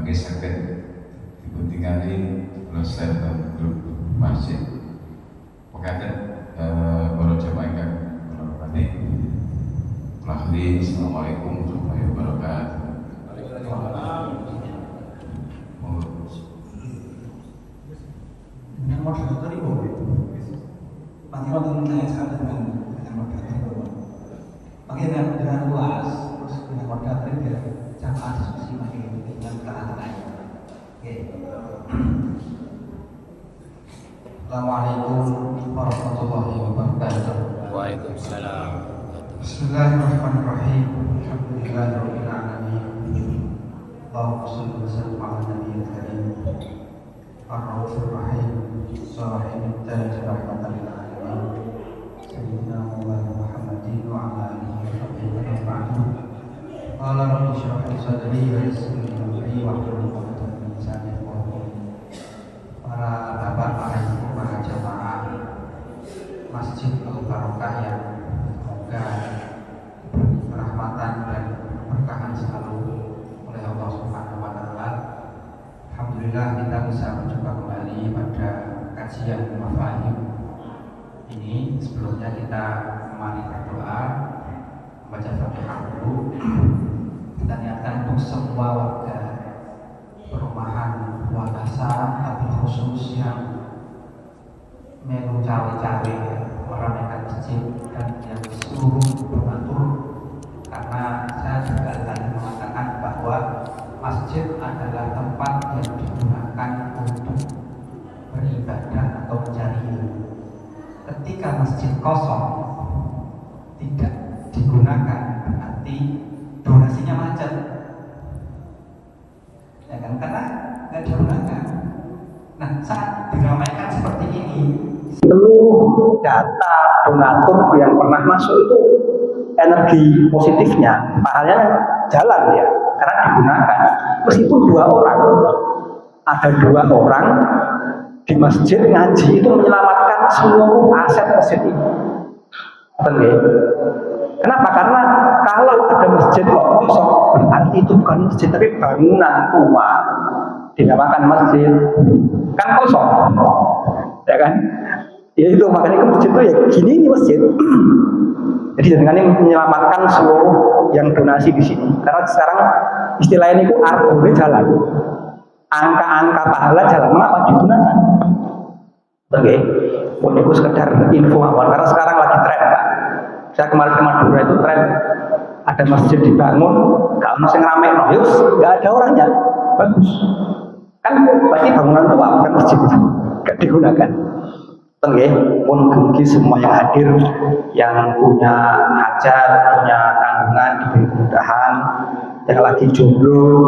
bagi sakit dipuntingali selesai dalam grup masjid pokoknya para jamaah ingkang kula hormati Assalamualaikum warahmatullahi wabarakatuh. Dengan luas, terus dengan moderator dia jamaah diskusi makin dengan keanehan. Oke. Assalamualaikum warahmatullahi wabarakatuh. Waalaikumsalam. Bismillahirrahmanirrahim. Alhamdulillahirabbil alamin. Allahumma shalli wa sallim ala nabiyil karim. Ar-Rahmanir Rahim. Shahidul tajid rahmatan lil alamin. Sayyidina Muhammadin wa ala alihi wa sahbihi wa sallam. Qala rabbi shrah li sadri wa yassir li amri wahlul 'uqdatam min lisani yafqahu qawli. Para bapak, para ibu, para jamaah Masjid Al-Barokah yang semoga rahmatan dan keberkahan selalu oleh Allah Subhanahu wa taala. Alhamdulillah kita bisa berjumpa kembali pada kajian mafahim ini. Sebelumnya kita mari berdoa, membaca Fatihah dulu. Kita niatkan untuk semua warga perumahan Wakasa, tapi khusus yang melu cawe-cawe meramaikan masjid dan yang seluruh donatur, karena saya juga tadi mengatakan bahwa masjid adalah tempat yang digunakan untuk beribadah atau mencari ilmu. Ketika masjid kosong tidak digunakan, berarti donasinya macet, ya kan? Karena nggak digunakan. Nah, saat diramaikan seperti ini, seluruh data donatur yang pernah masuk itu energi positifnya pahalnya jalan ya, karena digunakan. Meskipun ada dua orang di masjid ngaji itu menyelamatkan seluruh aset masjid ini. Kenapa? Karena kalau ada masjid kok kosong, berarti itu bukan masjid tapi bangunan tua dinamakan masjid, kan kosong, ya kan? Ya itu makanya masjid itu ya gini ini masjid. Jadi dengan ini menyelamatkan seluruh yang donasi di sini. Karena sekarang istilahnya itu argone jalan, angka-angka pahala jalan, mengapa digunakan? Oke, pun itu sekedar info awal. Karena sekarang lagi tren, Pak. Saya kemarin ke Madura itu tren, ada masjid dibangun, gak ada yang rame, gak ada orangnya, bagus. Kan berarti bangunan tua bukan masjid, gak digunakan. Pun bagi semua yang hadir, yang punya hajat, punya tanggungan, diberi kemudahan, yang lagi jomblo,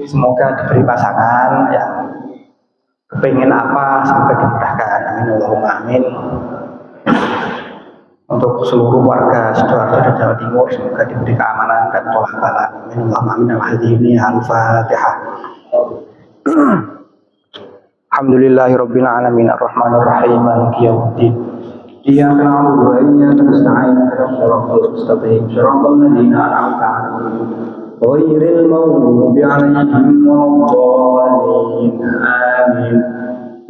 semoga diberi pasangan, yang kepengen apa, semoga dimudahkan. Amin Allahumma amin. Untuk seluruh warga Sidoarjo dan Jawa Timur, semoga diberi keamanan dan tolak bala. Amin Allahumma amin. Al-Fatihah. Alhamdulillahirabbil alamin arrahmanir rahim maliki yaumiddin. Iyyaka na'budu wa iyyaka nasta'in ihdinas siratal mustaqim siratal ladzina an'amta 'alaihim ghairil maghdubi 'alaihim waladdallin. Amin.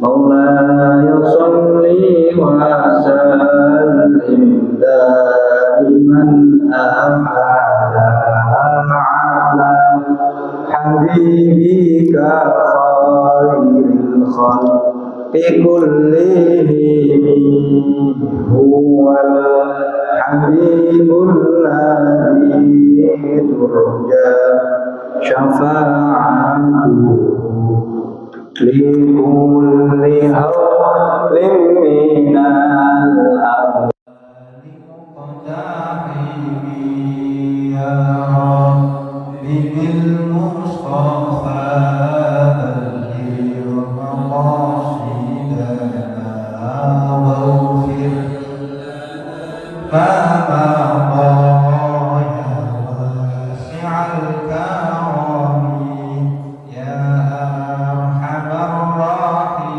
Maulaya shalli wa sallim daiman abada ala habibika khairil khalqi kullihim huwal habibul ladzi turja syafa'atuhu likulli hawlin minal amri muqtahimi ya Rabbi bil Mustafa balligh maqasidana waghfir ma mada ya wasi'al karami ya arhamar rahimin.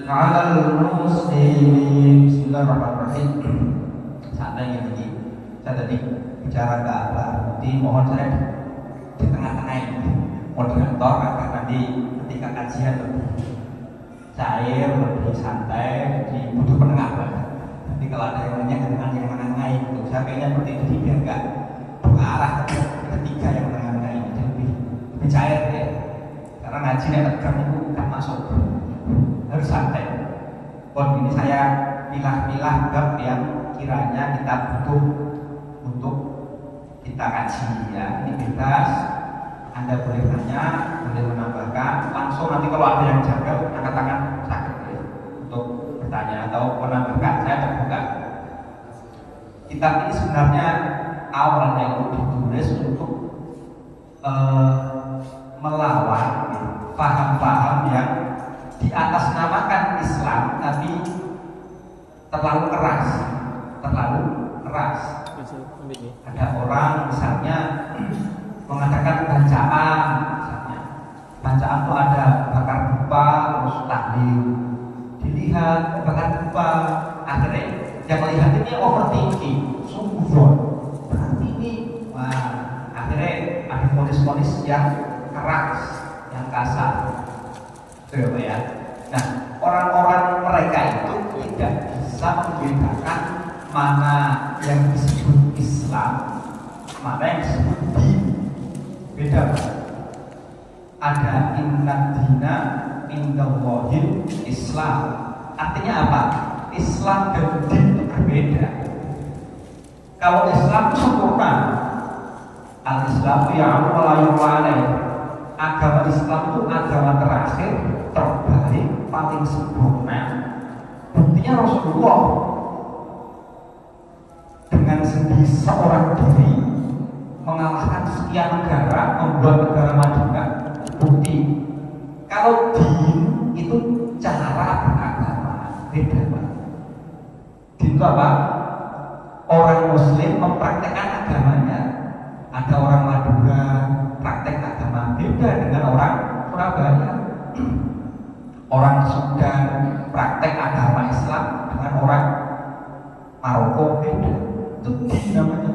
'alal muslimin. Bismillahirrahmanirrahim. Santai ini. Saya tadi bicara ke Allah, mohon saya di tengah-tengah ini moderator agar nanti ketika kajian lebih cair, lebih santai, di butuh penengah banget. Nanti kalau ada yang nanya dengan yang menengah itu, saya pengen seperti itu biar enggak arah ketiga yang menengah ini jadi lebih cair ya. Karena ngaji yang tegang itu nggak masuk, harus santai. Ini saya pilah-pilah bab yang kiranya kita butuh untuk kita kaji ya. Ini bebas, Anda boleh tanya, boleh menambahkan langsung. Nanti kalau ada yang jaga angkat tangan sakit ya, untuk bertanya atau menambahkan, saya terbuka. Kitab ini sebenarnya awalnya itu ditulis untuk melawan paham-paham yang di atas namakan Islam tapi terlalu keras. Ada orang misalnya mengatakan bacaan itu ada bakar dupa terus tahlil, dilihat bakar dupa, akhirnya yang melihat ini overthinking, sungguh berarti ini, akhirnya ada ponis-ponis yang keras, yang kasar, betul ya. Nah, orang-orang mereka itu tidak bisa membedakan mana yang disebut Islam, mana yang disebut din. Beda. Ada inna dina indallahil Islam. Artinya apa? Islam dan din itu berbeda. Kalau Islam itu sempurna, al-Islam yang agama Islam itu agama terakhir, terbaik, paling sempurna. Buktinya Rasulullah dengan sendiri seorang diri mengalahkan sekian negara, membuat negara Madinah. Bukti kalau din itu cara beragama beda banget. Din itu apa? Orang Muslim mempraktekkan agamanya. Ada orang Madura praktek agama beda dengan orang Surabaya. Orang Sudan praktek agama Islam dengan orang Maroko beda. Itu din namanya.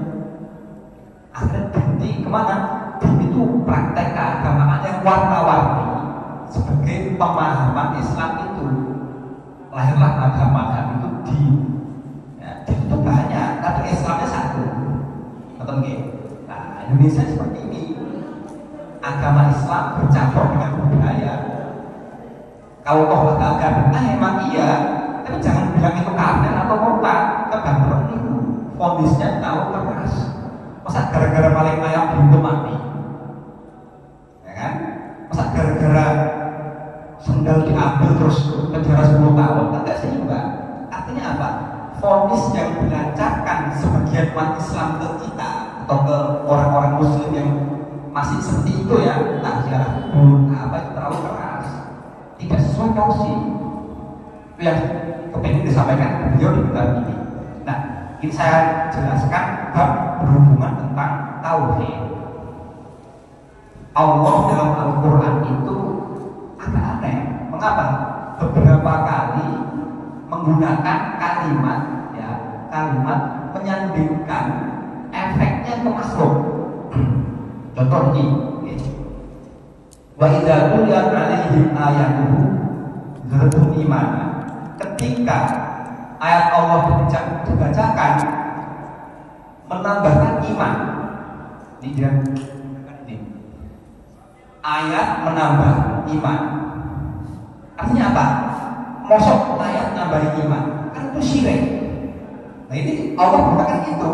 Akhirnya berhenti kemana? Din itu praktek keagamaan yang warna-warni. Sebagai pemahaman Islam itu lahirlah agama itu din. Ya, din itu banyak, tapi Islamnya satu. Betul nggih? Nah, Indonesia seperti ini. Agama Islam bercampur dengan budaya. Kalau toh agama emang iya, tapi jangan bilang itu kafir atau murtad. Kebangetan itu kondisinya tahu keras. Masa gara-gara paling layak dihukum mati, ya kan? Masa gara-gara sendal diambil terus penjara 10 tahun? Tidak seimbang. Artinya apa? Vonis yang dilancarkan sebagian umat Islam ke kita atau ke orang-orang Muslim yang masih seperti itu ya, ziarah kubur, apa itu terlalu keras, tidak sesuai porsi. Itu yang kepengen disampaikan beliau di kitab ini. Nah, ini saya jelaskan bab berhubungan tentang tauhid. Allah dalam Al-Quran itu agak aneh. Mengapa? Beberapa kali menggunakan kalimat kalimat menyandingkan efeknya ke makhluk. Contoh ini, wa idza tuliyat alaihim ayatuhu zadatuhum imana. Ketika ayat Allah dibacakan menambahkan iman. Ini dia ini. Ayat menambah iman. Artinya apa? Mosok ayat nambah iman. Kan itu syirik. Nah ini Allah mengatakan itu.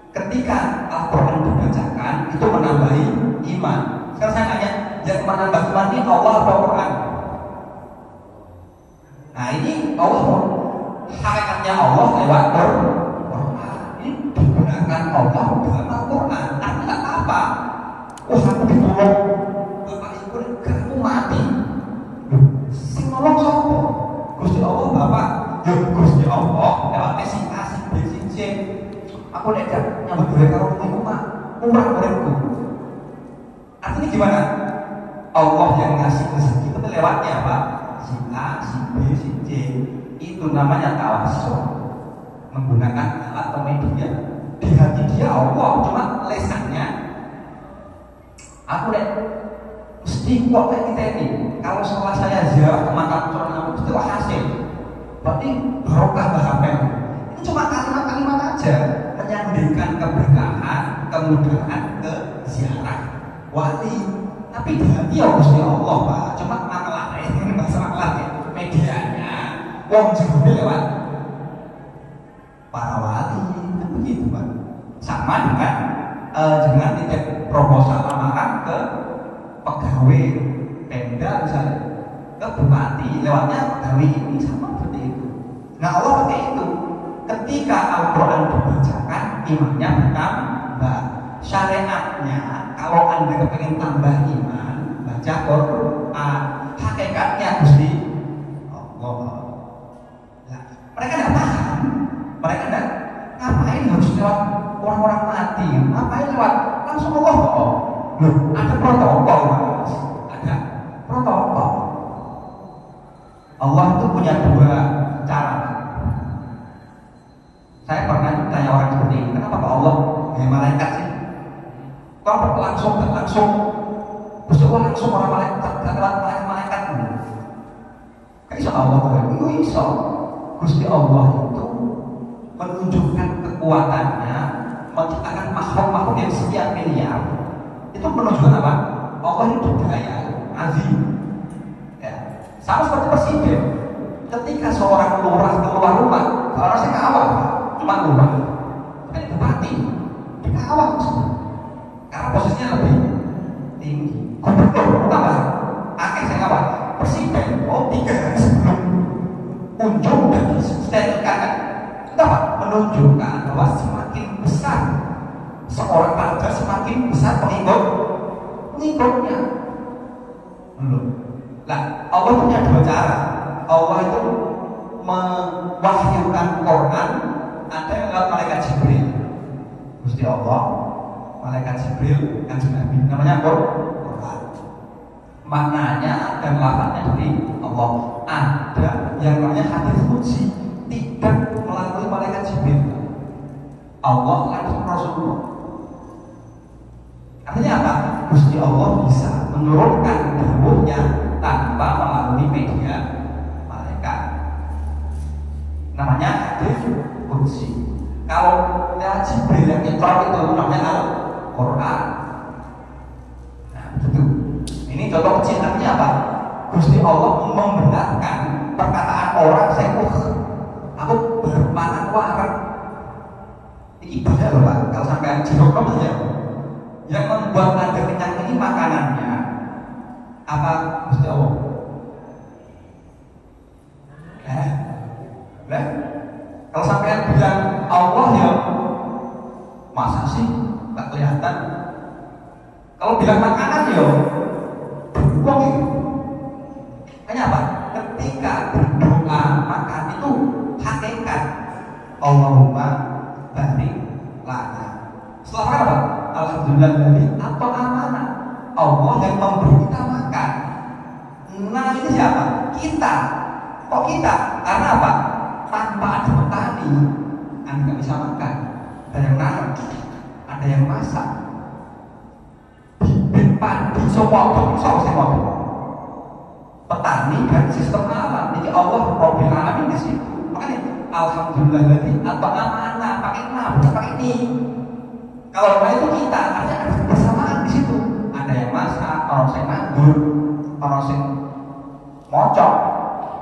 Ketika Al-Quran dibacakan itu menambahi iman. Sekarang saya tanya, yang menambah iman ini Allah atau Quran? Nah ini Allah, hakikatnya Allah lewat Quran. Ini digunakan Allah dalam Al-Quran. Artinya apa? Wah aku ditolong Bapak Ibu, kamu mati. Si nolong siapa? Gusti Allah Bapak. Ya Gusti Allah lewat si asik bensin. Aku lihat nyambut boleh kalau itu Pak umrah bolehku. Artinya gimana? Allah yang ngasih rezeki itu lewatnya apa? Si A, si B, si C. Itu namanya tawasul. Menggunakan alat atau media. Di hati dia Allah, cuma lesannya aku deh mesti kok kayak kita ini. Kalau setelah saya ziarah ke makam seorang nabi itu hasil. Berarti barokah bahkan. Ini cuma kalimat-kalimat aja menyandingkan keberkahan, kemudahan ke ziarah wali. Tapi di hati ya Gusti Allah Pak. Cuma masalah ini masalah medianya. Wong juga lewat para wali, kan begitu Pak. Sama dengan titip proposal lamaran ke pegawai Pemda misalnya, ke bupati lewatnya pegawai ini, sama seperti itu. Nah Allah pakai itu. Ketika Al-Quran dibacakan, imannya bertambah. Syariatnya, kalau Anda kepengen tambah iman, baca Quran. Hakikatnya Gusti Allah. Nah, mereka tidak paham. Mereka tidak, ngapain harus lewat orang-orang mati? Ngapain lewat langsung Allah? Loh, ada protokol Mas. Ada protokol. Allah itu punya dua cara. Saya pernah tanya orang seperti ini, kenapa Pak Allah kayak malaikat sih? Kalau langsung, Gusti Allah langsung orang malaikat, malaikat. Kayak iso Allah itu iso. Gusti Allah itu menunjukkan kekuatannya, menciptakan makhluk-makhluk yang sekian miliar. Itu menunjukkan apa? Allah itu berdaya, azim. Ya. Sama seperti presiden. Ketika seorang lurah keluar rumah, orang saya kawal, cuma lurah. Kan bupati, dikawal karena posisinya lebih tinggi. Gubernur tambah, akhirnya saya kawal. Presiden, 3 hari sebelum unjuk dan disterilkan. Kenapa? Menunjukkan bahwa semakin besar seorang raja, semakin besar pengikutnya. Nah, Allah punya dua cara. Allah itu mewahyukan Quran, ada yang lewat malaikat Jibril. Gusti Allah, malaikat Jibril kan Nabi, namanya Quran. Maknanya dan lafaznya dari Allah. Ada yang namanya hadis qudsi, tidak melalui malaikat Jibril. Allah langsung Rasulullah. Artinya apa? Gusti Allah bisa menurunkan dawuhnya tanpa melalui media malaikat. Namanya hadis qudsi. Kalau lewat Jibril yang nyetrol itu namanya Al-Quran. Nah, begitu. Ini contoh kecil, artinya apa? Gusti Allah membenarkan perkataan orang saya aku bermakan warak. Ini ibadah loh Pak. Kalau sampai jeruk ya. Yang membuat Anda kenyang ini makanannya apa? Gusti Allah. Kalau sampai bilang Allah ya, masa sih tak kelihatan? Kalau bilang makanan ya, beruang itu. Kenapa? Ketika berdoa makan itu hakikat Allahumma barik lana. Setelah makan apa? Alhamdulillah dari atau amanah. Allah yang memberi kita makan. Nah ini siapa? Kita. Kok kita? Karena apa? Tanpa ada petani, Anda nggak bisa makan. Ada yang nanam, ada yang masak. Bibit padi semua petani dan sistem alam. Jadi Allah Rabbil Alamin di situ. Makanya Alhamdulillah dari atau amanah pakai bukan pakai ini. Kalau itu kita ada kebersamaan di situ. Ada yang masak, orang yang nganggur, orang yang mocok,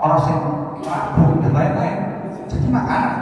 orang yang ragu dan lain-lain. Jadi makanan.